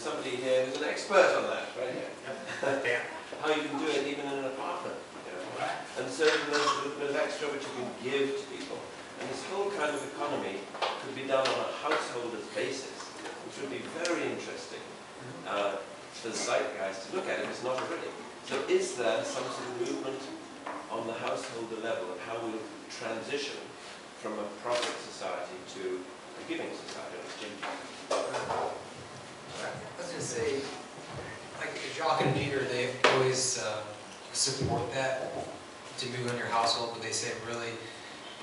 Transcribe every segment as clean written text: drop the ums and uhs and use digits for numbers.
somebody here who's an expert on that, right here. Yeah. How you can do it even in an apartment. You know? And so there's a little bit of extra which you can give to people. And this whole kind of economy could be done on a householder's basis, which would be very interesting for the Zeitgeist to look at if it's not already. So is there some sort of movement on the householder level of how we'll transition from a profit society to a giving society? I was going to say, like Jacques and Peter, they always support that to move on your household, but they say really,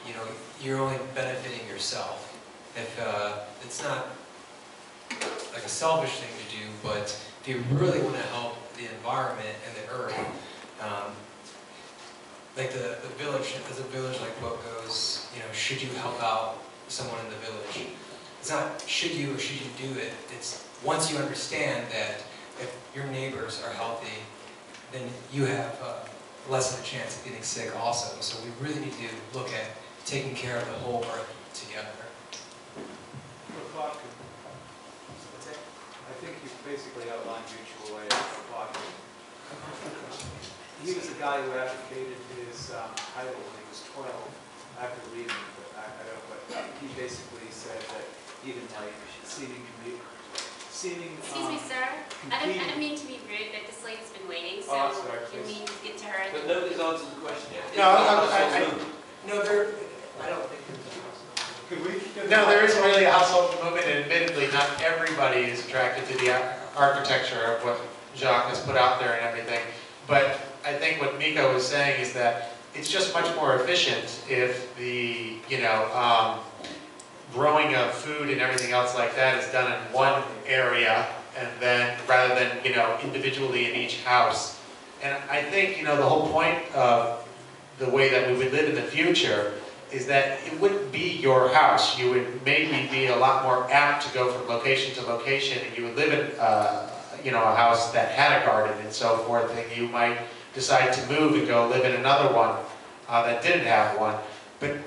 you know, you're only benefiting yourself. If it's not like a selfish thing to do, but if you really want to help the environment and the earth, like the village, as a village like what goes, you know, should you help out someone in the village? It's not should you or should you do it. It's once you understand that if your neighbors are healthy, then you have less of a chance of getting sick also. So we really need to look at taking care of the whole earth together. I think you basically outlined mutual aid for Plotkin. He was the guy who advocated his title when he was 12. I have to read him, but he basically said that even like seeming Excuse me, sir. I don't mean to be rude, but this lady's been waiting, so can we get to her? But nobody's answered the question yet. No, I don't think there's No, there isn't really a household movement, and admittedly, not everybody is attracted to the architecture of what Jacques has put out there and everything. But I think what Miko was saying is that it's just much more efficient if the, growing of food and everything else like that is done in one area, and then rather than, individually in each house. And I think, the whole point of the way that we would live in the future is that it wouldn't be your house. You would maybe be a lot more apt to go from location to location, and you would live in, a house that had a garden and so forth, and you might decide to move and go live in another one that didn't have one. But,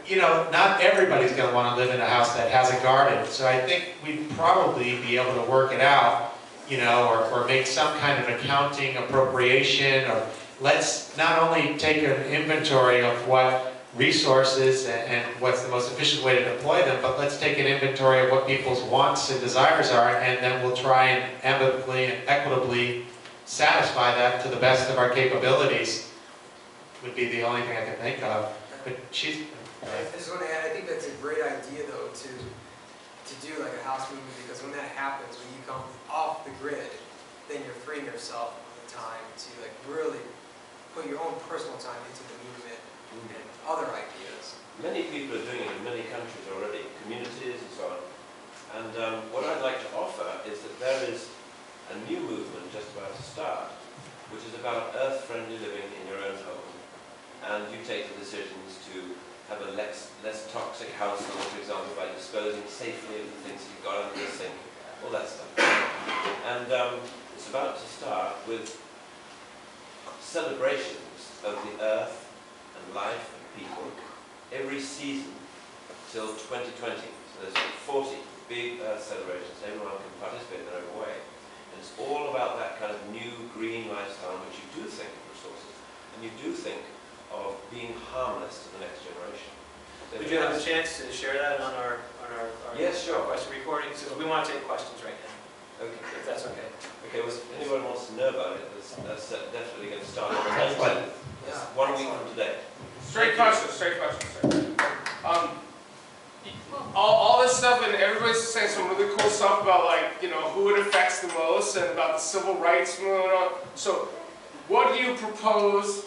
not everybody's going to want to live in a house that has a garden. So I think we'd probably be able to work it out, or make some kind of accounting appropriation, or let's not only take an inventory of what resources and what's the most efficient way to deploy them, but let's take an inventory of what people's wants and desires are, and then we'll try and amicably and equitably satisfy that to the best of our capabilities. Would be the only thing I can think of. But she's... I just want to add, I think that's a great idea though to do like a house movement, because when that happens, when you come off the grid, then you're freeing yourself of the time to like really put your own personal time into the movement and other ideas. Many people are doing it in many countries already, communities and so on. And what I'd like to offer is that there is a new movement just about to start, which is about earth-friendly living in your own home. And you take the decisions to have a less toxic household, for example, by disposing safely of the things you've got under the sink, all that stuff. And it's about to start with celebrations of the earth and life and people every season till 2020. So there's 40 big earth celebrations. Everyone can participate in their own way. And it's all about that kind of new green lifestyle in which you do think of resources and you do think of being harmless to the next generation. So would you have a chance to share that on our yes, sure. question recording? So we want to take questions right now. Okay. If that's okay. Okay, well, if anyone wants to know about it, that's definitely going to start on Yeah. 1 week from today. Straight question, sir. All this stuff, and everybody's saying some really cool stuff about, like, who it affects the most and about the civil rights movement. So what do you propose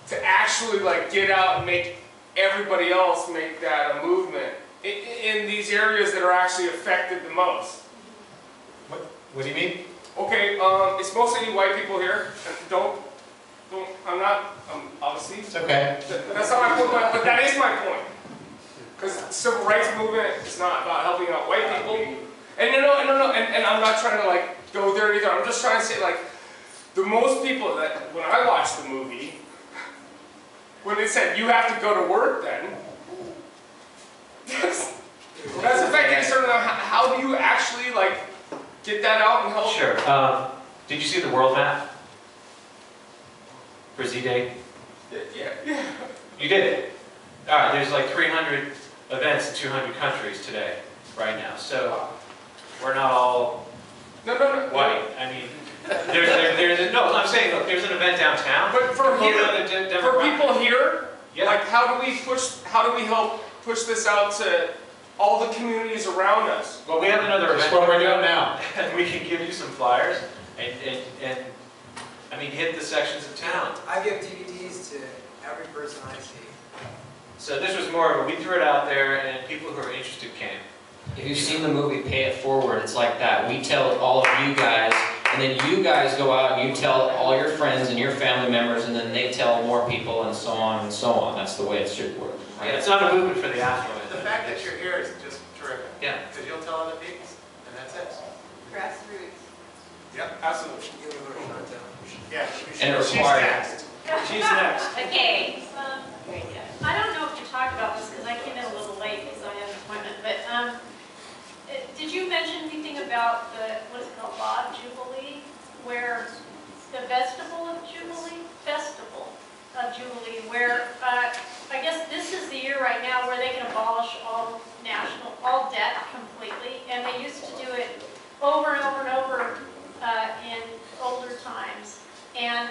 to actually, like, get out and make everybody else make that a movement in these areas that are actually affected the most? What do you mean? Okay, it's mostly white people here. I'm obviously. It's okay. That's not my point, but that is my point. Because the civil rights movement is not about helping out white people. And and I'm not trying to like go there either. I'm just trying to say like, the most people that, when I watched the movie, when it said you have to go to work then, that's affecting certain, how do you actually like get that out and help? Sure. Did you see the world map for Z-Day? Yeah. You did? All right, there's like 300 events in 200 countries today, right now. So we're not all No. white. I mean, no, I'm saying, look, there's an event downtown. But for here, for people here, yeah. like how do we help push this out to all the communities around us? Well, we have another event. That's what we're doing now. And we can give you some flyers and I mean, hit the sections of town. I give DVDs to every person I see. So this was more of a, we threw it out there and people who are interested came. If you've seen the movie Pay It Forward, it's like that. We tell all of you guys, and then you guys go out and you tell all your friends and your family members, and then they tell more people, and so on and so on. That's the way it should work. Yeah, it's not a movement for the affluent. The fact that you're here is just terrific. Yeah. Because you'll tell other people, and that's it. Grassroots. Yep. Absolutely. Yeah. And it She's requires- next. She's next. Okay. I don't know if you talked about this because I came in a little late because I had an appointment, but did you mention anything about the, what is it called, Law of Jubilee, where the Festival of Jubilee, where I guess this is the year right now where they can abolish all debt completely, and they used to do it over and over and over in older times, and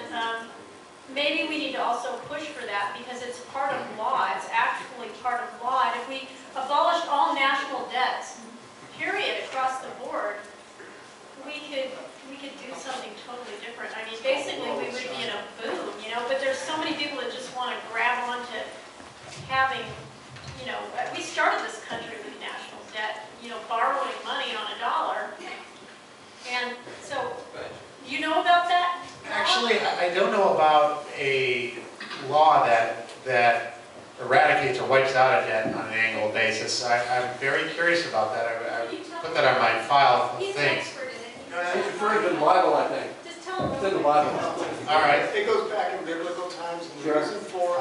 maybe we need to also push for that because it's part of law. It's actually part of law. And if we abolished all national debts, period, across the board, we could do something totally different. I mean, basically, we would be in a boom, you know. But there's so many people that just want to grab onto having, you know. We started this country with national debt, you know, borrowing money on a dollar, and so. You know about that? Actually, I don't know about a law that eradicates or wipes out a debt on an annual basis. I'm very curious about that. I put that on my file of He's an things. expert in it. He's referring to the Bible, I think. Just tell him. It's in the Bible. All right. It goes back in biblical times, and the Sure. reason for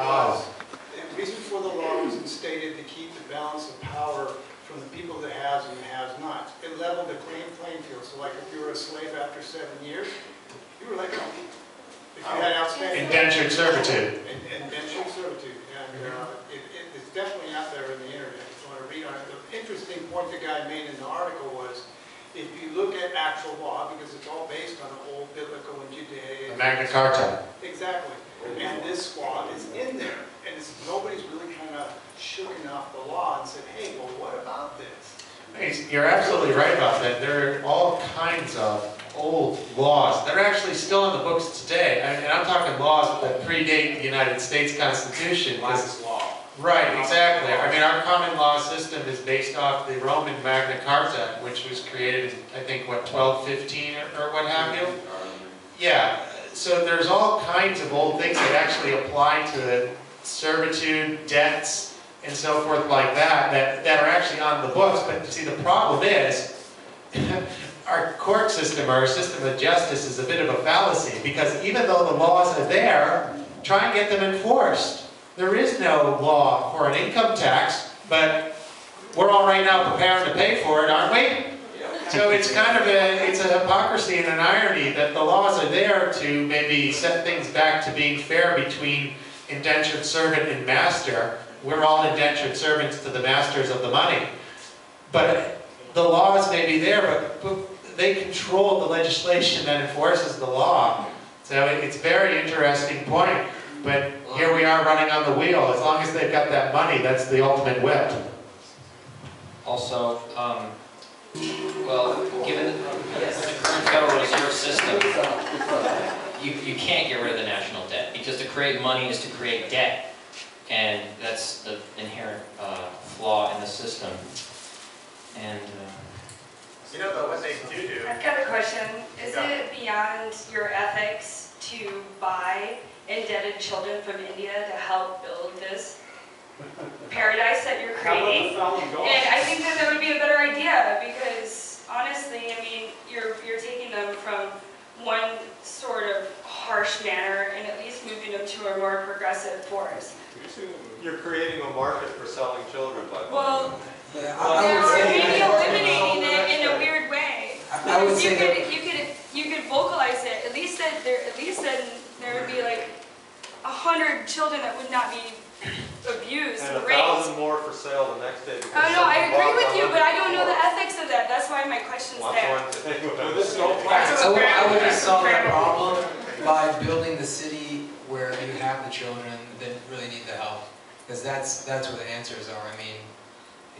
the reason for the law was instated to keep the balance of power from the people that has and has not. It leveled the playing field. So like if you were a slave after 7 years, you were let go. If you had outstanding Indentured servitude. indentured servitude, and it's definitely out there in the internet if you want to read on it. The interesting point the guy made in the article was, if you look at actual law, because it's all based on old biblical and Judaism. The Magna Carta. Exactly. And this law is in there. And nobody's really kind of shooken off the law and said, hey, well, what about this? You're absolutely right about that. There are all kinds of old laws that are actually still in the books today. And I'm talking laws that predate the United States Constitution. Last law. Right, exactly. I mean, our common law system is based off the Roman Magna Carta, which was created in, I think, what, 1215 or what have you? Yeah. So there's all kinds of old things that actually apply to servitude, debts, and so forth like that are actually on the books. But see, the problem is our court system, our system of justice is a bit of a fallacy, because even though the laws are there, try and get them enforced. There is no law for an income tax, but we're all right now preparing to pay for it, aren't we? So it's kind of it's a hypocrisy and an irony that the laws are there to maybe set things back to being fair between indentured servant and master. We're all indentured servants to the masters of the money. But the laws may be there, but they control the legislation that enforces the law. So it's a very interesting point. But here we are running on the wheel. As long as they've got that money, that's the ultimate whip. Also, well, given the current federal reserve system, you can't get rid of the national debt, because to create money is to create debt. And that's the inherent flaw in the system. And You know, though, what they do. I've got a question. Is it beyond your ethics to buy indebted children from India to help build this paradise that you're creating? And I think that would be a better idea, because honestly, I mean, you're taking them from one sort of harsh manner and at least moving them to a more progressive force. You're creating a market for selling children, by the way. Well, you're maybe eliminating it in a weird way. I would would say that, you could vocalize it. At least then there would be like 100 children that would not be abused And and 1,000 raped. more for sale the next day. because Oh no, I someone agree with bought you, but I don't know the 100 ethics of that. That's why my question's more. there. That's one thing. With this no plan. I would just solve that problem by building the city where you have the children that really need the help. Because that's where the answers are. I mean,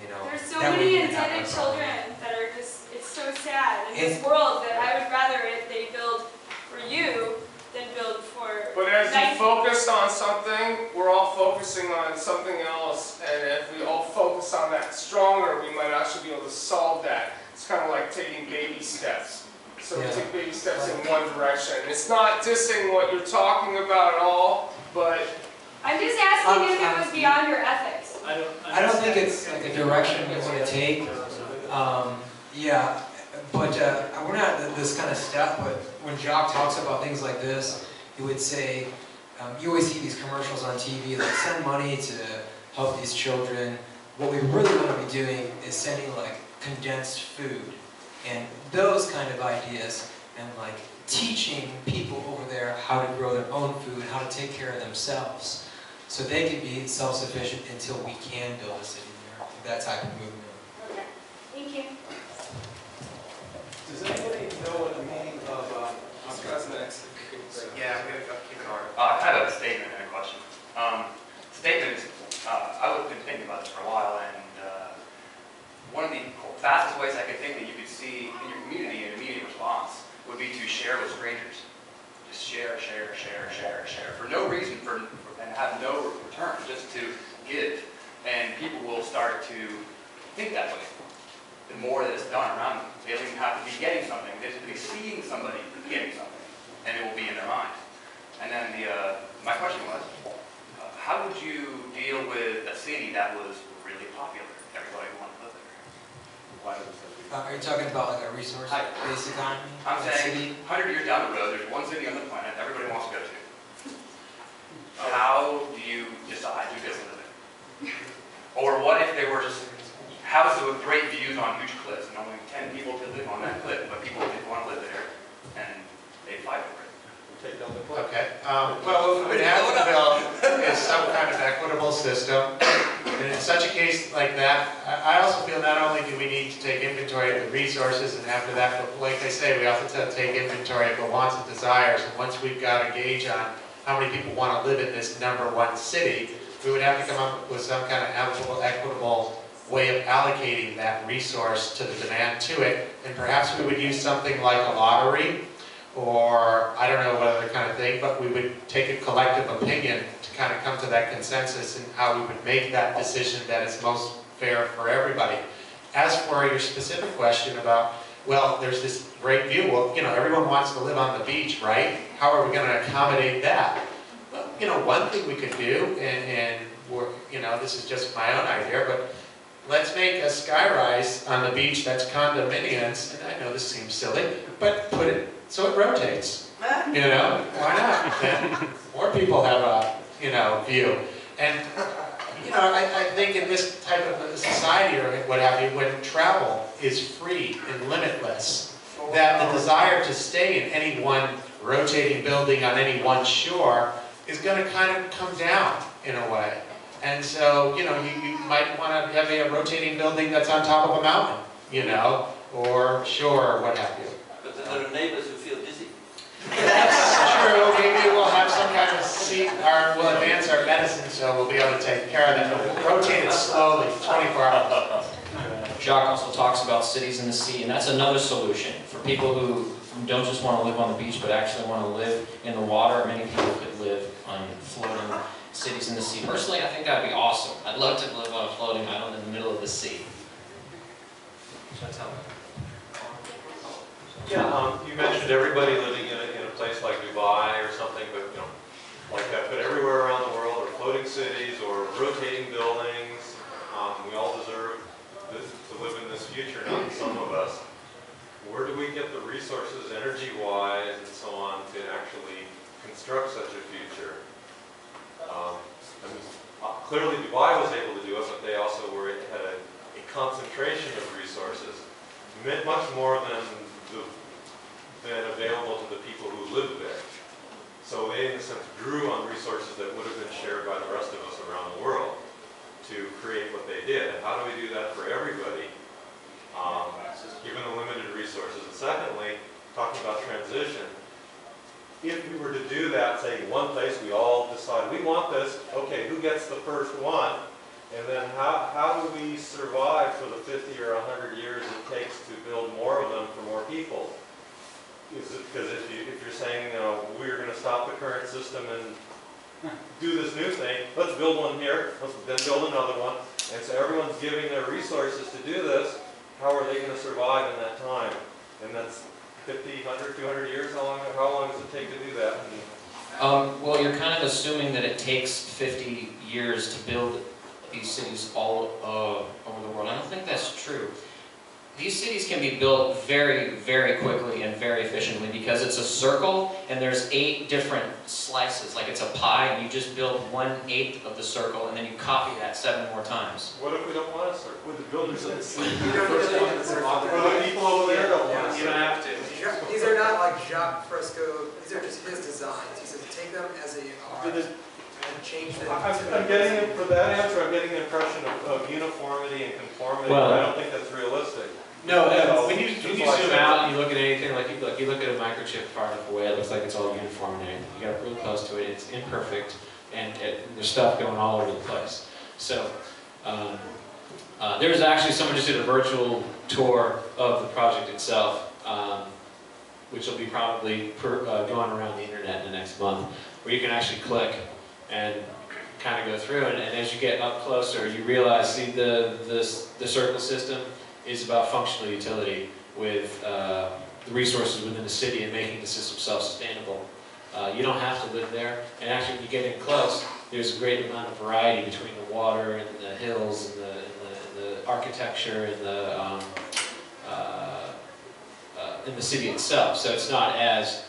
you know. There's so that would many be half intended our problem. children that are just, it's so sad in this world that I would rather if they build for you than build for But as you 19. focus on something, we're all focusing on something else, and if we all focus on that stronger, we might actually be able to solve that. It's kind of like taking baby steps. So we Yeah. take baby steps in one direction. It's not dissing what you're talking about at all, but I'm just asking if it was beyond your ethics. I don't think it's like a direction we want to take. Yeah, but we're not at this kind of step, but when Jacques talks about things like this, he would say, you always see these commercials on TV that send money to help these children. What we really want to be doing is sending like condensed food and those kind of ideas, and like teaching people over there how to grow their own food, how to take care of themselves, so they can be self-sufficient until we can build a city there. That type of movement. Okay, thank you. Does anybody know what the meaning of, Yeah, I'm gonna keep it hard. I have a statement and a question. Statement is, I've been thinking about this for a while, and one of the fastest ways I could think that you could see in your community an immediate response would be to share with strangers. Just share, for no reason, and have no return, just to give. And people will start to think that way. The more that it's done around them, they don't even have to be getting something, they just be seeing somebody getting something, and it will be in their mind. And then my question was, how would you deal with a city that was really popular? Everybody wanted to live there. Why does it Are you talking about like a resource-based economy? I'm Like saying, city? 100 years down the road, there's one city on the planet everybody wants to go to. How do you decide who gets to live there? Or what if they were just houses with great views on huge cliffs, and only 10 people could live on that cliff, but people didn't want to live there, and they fight for it? Take down the clock. Okay, well, what we would have to build is some kind of equitable system. And in such a case like that, I also feel not only do we need to take inventory of the resources and after that, but like I say, we also have to take inventory of the wants and desires. And once we've got a gauge on how many people want to live in this #1 city, we would have to come up with some kind of equitable way of allocating that resource to the demand to it. And perhaps we would use something like a lottery, or I don't know what other kind of thing, but we would take a collective opinion to kind of come to that consensus and how we would make that decision that is most fair for everybody. As for your specific question about, well, there's this great view, well, you know, everyone wants to live on the beach, right? How are we going to accommodate that? Well, you know, one thing we could do, and we're, you know, this is just my own idea, but let's make a skyrise on the beach that's condominiums, and I know this seems silly, but put it so it rotates. You know, why not? Then more people have a, you know, view. And, you know, I think in this type of a society or what have you, when travel is free and limitless, that the desire to stay in any one rotating building on any one shore is going to kind of come down in a way. And so, you know, you might want to have a rotating building that's on top of a mountain, you know, or shore or what have you. But there are neighbors who feel dizzy. That's true. Maybe we'll have some kind of seat, or we'll advance our medicine so we'll be able to take care of that. But we'll rotate it slowly, 24 hours. Jacques also talks about cities in the sea, and that's another solution for people who don't just want to live on the beach, but actually want to live in the water. Many people could live on floating cities in the sea. Personally, I think that'd be awesome. I'd love to live on a floating island in the middle of the sea. Yeah, you mentioned everybody living in a place like Dubai or something, but you know, like that. But everywhere around the world, or floating cities, or rotating buildings. We all deserve to live in this future, not some of us. Where do we get the resources, energy-wise, and so on, to actually construct such a future? I mean, clearly, Dubai was able to do it, but they also had a concentration of resources, much more than been available to the people who lived there. So they, in a sense, drew on resources that would have been shared by the rest of us around the world to create what they did. And how do we do that for everybody, given the limited resources? And secondly, talking about transition, if we were to do that, say, in one place, we all decide, we want this, okay, who gets the first one? And then how do we survive for the 50 or 100 years it takes to build more of them for more people? Is it because if you're saying, we're going to stop the current system and do this new thing, let's build one here, let's then build another one, and so everyone's giving their resources to do this, how are they going to survive in that time? And that's 50, 100, 200 years? How long does it take to do that? Well, you're kind of assuming that it takes 50 years to build these cities all over the world. I don't think that's true. These cities can be built very, very quickly and very efficiently because it's a circle and there's 8 different slices. Like it's a pie and you just build 1/8 of the circle and then you copy that 7 more times. What if we don't want a circle? Would the builders of the city? You don't need to make the circle. Well, the people over there don't want a You don't have to. These are not like Jacques Fresco, these are just his designs. He says take them as they are and change them. I'm getting, for that answer, I'm getting an impression of uniformity and conformity. Well, I don't think that's realistic. No, when you zoom out and you look at anything, like you look at a microchip far enough away, it looks like it's all uniform and everything. You got real close to it, it's imperfect, and there's stuff going all over the place. So, there's actually someone just did a virtual tour of the project itself, which will be probably going around the internet in the next month, where you can actually click and kind of go through, and as you get up closer, you realize, see, the circle system is about functional utility with the resources within the city and making the system self-sustainable. You don't have to live there, and actually when you get in close, there's a great amount of variety between the water and the hills and the architecture and in the city itself. So it's not as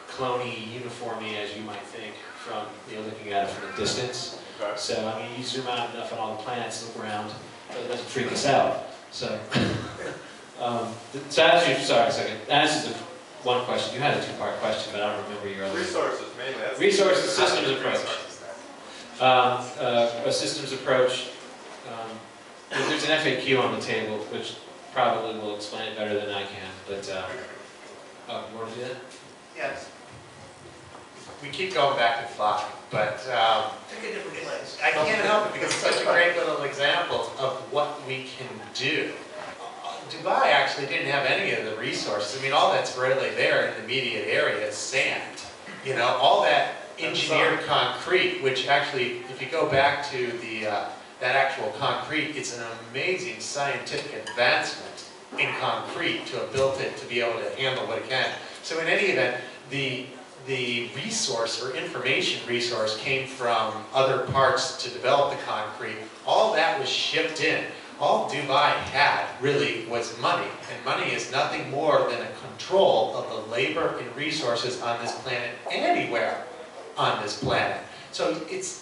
cloney, uniformy as you might think from looking at it from a distance. Okay. So I mean, you zoom out enough on all the planets, look around, so it doesn't freak us out. So, so answers, sorry a second. That answers one question. You had a 2-part question, but I don't remember your other. Resources, mainly. That's Resources, systems approach. A systems approach. There's an FAQ on the table, which probably will explain it better than I can. But you want to do that? Yes. We keep going back and forth, but Take a different place. I can't help it because it's such a great little example of what we can do. Dubai actually didn't have any of the resources. I mean, all that's really there in the immediate area is sand. All that engineered concrete, which actually, if you go back to the that actual concrete, it's an amazing scientific advancement in concrete to have built it to be able to handle what it can. So in any event, the resource or information resource came from other parts to develop the concrete. All that was shipped in. All Dubai had really was money, and money is nothing more than a control of the labor and resources on this planet, anywhere on this planet. So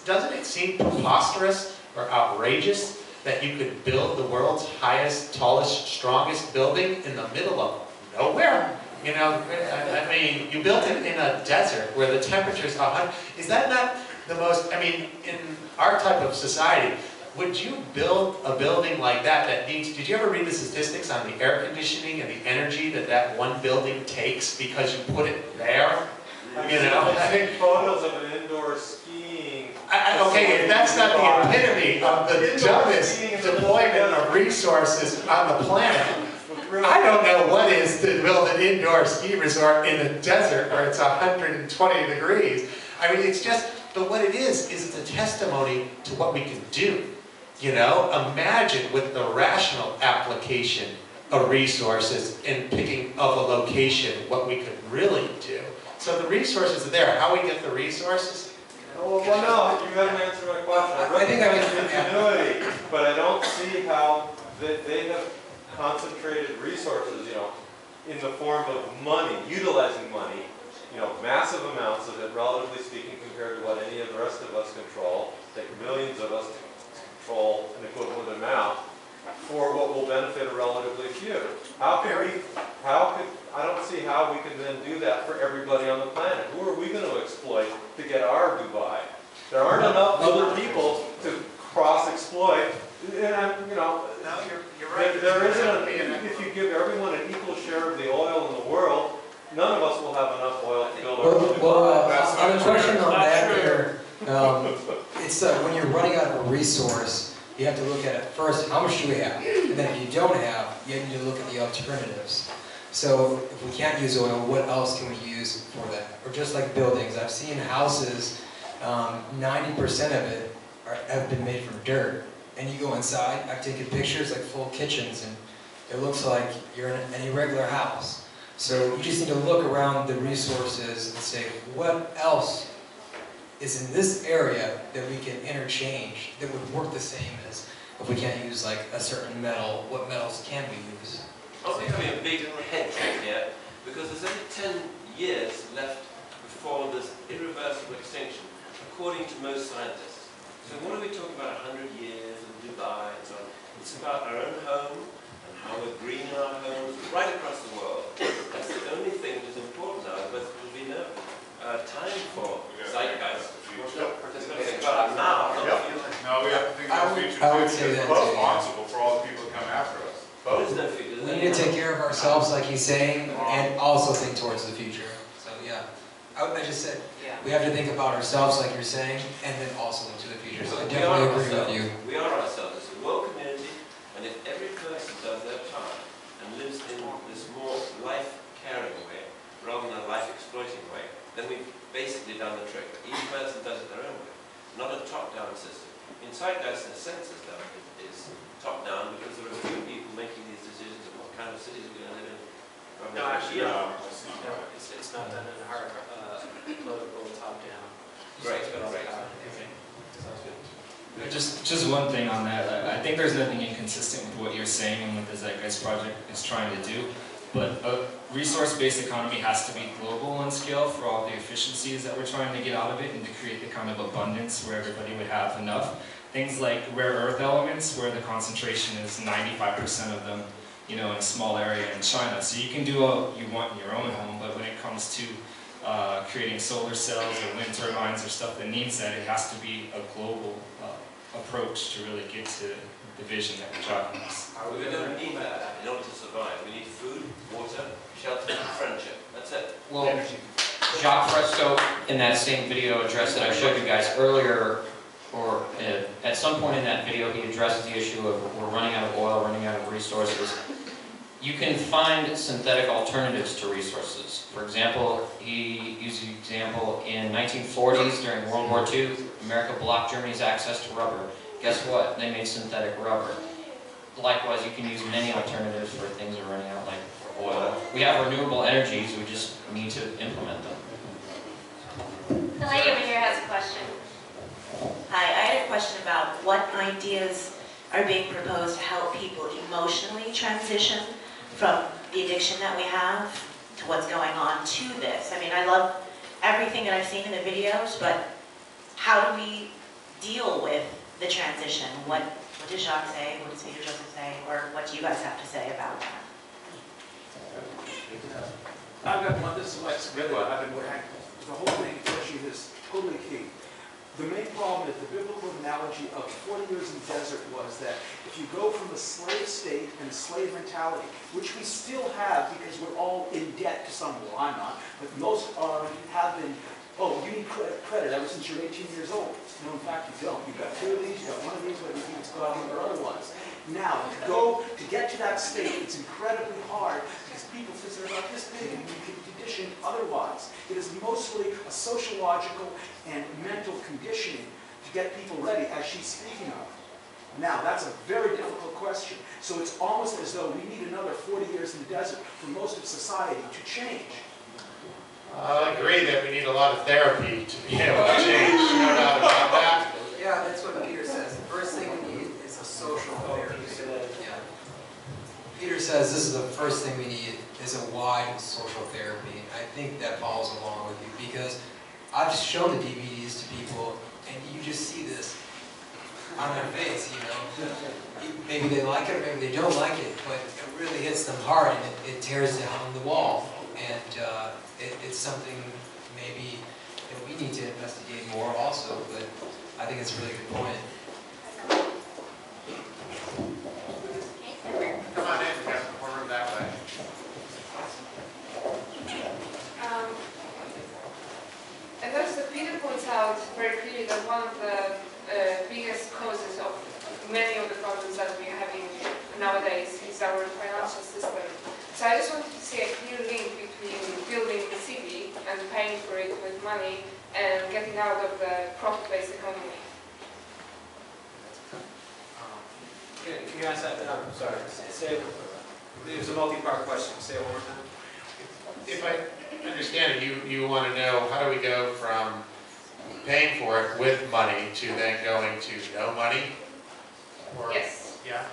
doesn't it seem preposterous or outrageous that you could build the world's highest, tallest, strongest building in the middle of nowhere? I mean, you built it in a desert where the temperature's 100. Is that not the most, I mean, in our type of society, would you build a building like that needs, did you ever read the statistics on the air conditioning and the energy that one building takes because you put it there? I've seen photos of an indoor skiing. Okay, if that's not the epitome of the dumbest deployment of resources on the planet, I don't know what is to build an indoor ski resort in a desert where it's 120 degrees. I mean, it's just, but what it is it's a testimony to what we can do. Imagine with the rational application of resources and picking of a location what we could really do. So the resources are there. How we get the resources? Well, no, you haven't answered my question. I think I ingenuity, but I don't see how they have concentrated resources, in the form of money, utilizing money, massive amounts of it, relatively speaking, compared to what any of the rest of us control. Take millions of us to control an equivalent amount for what will benefit a relatively few. do that for everybody on the planet? Who are we going to exploit to get our Dubai? There aren't enough other people to cross-exploit. And, you know, No, you're right. there isn't, if you give everyone an equal share of the oil in the world, none of us will have enough oil to build our own Dubai. On the question on that there, it's when you're running out of a resource, you have to look at it first, how much do we have? And then if you don't have, you need to look at the alternatives. So if we can't use oil, what else can we use for that? Or just like buildings, I've seen houses, 90% of it have been made from dirt. And you go inside, I've taken pictures like full kitchens, and it looks like you're in an irregular house. So you just need to look around the resources and say, what else is in this area that we can interchange that would work the same as if we can't use like a certain metal, what metals can we use? I'm becoming a big head trip here because there's only 10 years left before this irreversible extinction, according to most scientists. So what are we talking about 100 years in Dubai and so on? It's about our own home and how we're greening our homes right across the world. That's the only thing that is important now, but there will be no time for Zeitgeist. Think about it now. No, we have to think about the future. I would say that We're too. responsible for all the people that come after us. There's no future. We need to take care of ourselves, like he's saying, and also think towards the future. So yeah, I just said, we have to think about ourselves, like you're saying, and then also into the future. So I definitely agree with you. We are ourselves. It's a world community, and if every person does their part and lives in this more life-caring way, rather than a life-exploiting way, then we've basically done the trick. But each person does it their own way, not a top-down system. In Zeitgeist, in a sense, is top-down because there are a few people making these decisions of what kind of cities we're going to live in. No, actually, No, it's not done in a hard, political top-down. Great, It's got all the great. power. Sounds good. Just one thing on that. I think there's nothing inconsistent with what you're saying and what the Zeitgeist project is trying to do. But a resource-based economy has to be global in scale for all the efficiencies that we're trying to get out of it and to create the kind of abundance where everybody would have enough. Things like rare earth elements, where the concentration is 95% of them, in a small area in China. So you can do what you want in your own home, but when it comes to creating solar cells or wind turbines or stuff that needs that, it has to be a global approach to really get to the vision that we're talking about. We don't need that in order to survive. We need food, water, shelter, and friendship. That's it. Well, Jacques Fresco, in that same video address that I showed you guys earlier, or at some point in that video, he addresses the issue of we're running out of oil, running out of resources. You can find synthetic alternatives to resources. For example, he used the example in 1940s during World War II, America blocked Germany's access to rubber. Guess what? They made synthetic rubber. Likewise, you can use many alternatives for things that are running out, like oil. We have renewable energies, we just need to implement them. The lady over here has a question. Hi, I had a question about what ideas are being proposed to help people emotionally transition from the addiction that we have to what's going on to this. I mean, I love everything that I've seen in the videos, but how do we deal with the transition? What does Jacques say? What does Peter Joseph say? Or what do you guys have to say about that? I've got one, this is what's really, the whole thing, especially is totally key. The main problem is the biblical analogy of 40 years in the desert was that if you go from a slave state and a slave mentality, which we still have because we're all in debt to some, well, I'm not, but most have been, oh, you need credit ever since you're 18 years old. No, in fact, you don't. You've got 2 of these, you've got 1 of these, but it's got other other ones. Now, to get to that state, it's incredibly hard because people, since they're about this big, and you can condition otherwise. It is mostly a sociological and mental conditioning to get people ready, as she's speaking of. Now, that's a very difficult question. So it's almost as though we need another 40 years in the desert for most of society to change. I agree that we need a lot of therapy to be able to change. No doubt about that. Yeah, that's what Peter says. The first thing we need is a social therapy. Yeah. Peter says this is the first thing we need is a wide social therapy. I think that follows along with you because I've shown the DVDs to people and you just see this on their face, Maybe they like it or maybe they don't like it, but it really hits them hard and it tears down the wall. And it's something maybe that we need to investigate more also, but I think it's a really good point. Come on in, we got one room that way. I noticed that Peter points out very clearly that one of the biggest causes of many of the problems that we are having nowadays is our financial system. So I just wanted to see a clear link between building the city and paying for it with money and getting out of the profit-based economy. Can you ask that? No, sorry. Say, it was a multi-part question. Say it one more time. If I understand it, you want to know how do we go from paying for it with money to then going to no money? Or, Yes. Yeah.